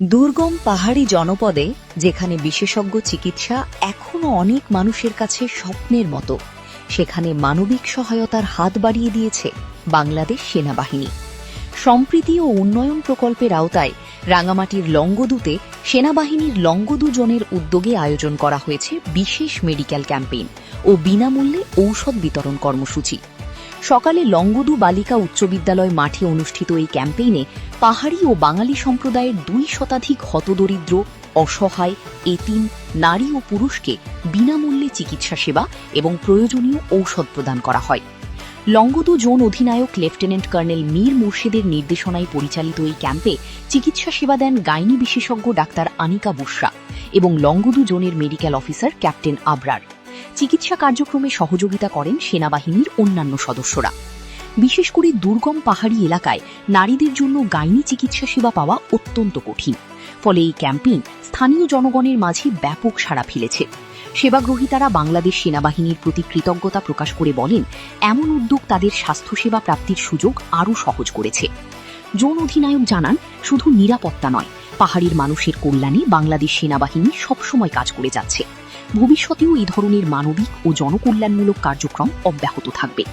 দুর্গম পাহাড়ি জনপদে যেখানে বিশেষজ্ঞ চিকিৎসা এখনো অনেক মানুষের কাছে স্বপ্নের মতো, সেখানে মানবিক সহায়তার হাত বাড়িয়ে দিয়েছে বাংলাদেশ সেনাবাহিনী। সম্প্রীতি ও উন্নয়ন প্রকল্পের আওতায় রাঙামাটির লংগদুতে সেনাবাহিনীর লংগদু জোনের উদ্যোগে আয়োজন করা হয়েছে বিশেষ মেডিকেল ক্যাম্পেইন ও বিনামূল্যে ঔষধ বিতরণ কর্মসূচি। সকালে লংগদু বালিকা উচ্চ বিদ্যালয় মাঠে অনুষ্ঠিত এই ক্যাম্পেইনে পাহাড়ি ও বাঙালি সম্প্রদায়ের 2 শতাধিক হতদরিদ্র, অসহায়, এতিম, নারী ও পুরুষকে বিনামূল্যে চিকিৎসা সেবা এবং প্রয়োজনীয় ঔষধ প্রদান করা হয়। লংগদু জোন অধিনায়ক লেফটেন্যান্ট কর্নেল মীর মুর্শিদের নির্দেশনায় পরিচালিত এই ক্যাম্পে চিকিৎসা সেবা দেন গাইনি বিশেষজ্ঞ ডাক্তার আনিকা বুশরা এবং লংগদু জোনের মেডিকেল অফিসার ক্যাপ্টেন আবরার। চিকিৎসা কার্যক্রমে সহযোগিতা করেন সেনাবাহিনীর অন্যান্য সদস্যরা। বিশেষ করে দুর্গম পাহাড়ি এলাকায় নারীদের জন্য গাইনি চিকিৎসা সেবা পাওয়া অত্যন্ত কঠিন, ফলে এই ক্যাম্পেইন স্থানীয় জনগণের মাঝে ব্যাপক সাড়া ফেলেছে। সেবাগ্রহীতারা বাংলাদেশ সেনাবাহিনীর প্রতি কৃতজ্ঞতা প্রকাশ করে বলেন, এমন উদ্যোগ তাদের স্বাস্থ্যসেবা প্রাপ্তির সুযোগ আরও সহজ করেছে। জোন অধিনায়ক জানান, শুধু নিরাপত্তা নয়, পাহাড়ির মানুষের কল্যাণে বাংলাদেশ সেনাবাহিনী সবসময় কাজ করে যাচ্ছে। ভবিষ্যতেও এই ধরনের মানবিক ও জনকল্যাণমূলক কার্যক্রম অব্যাহত থাকবে।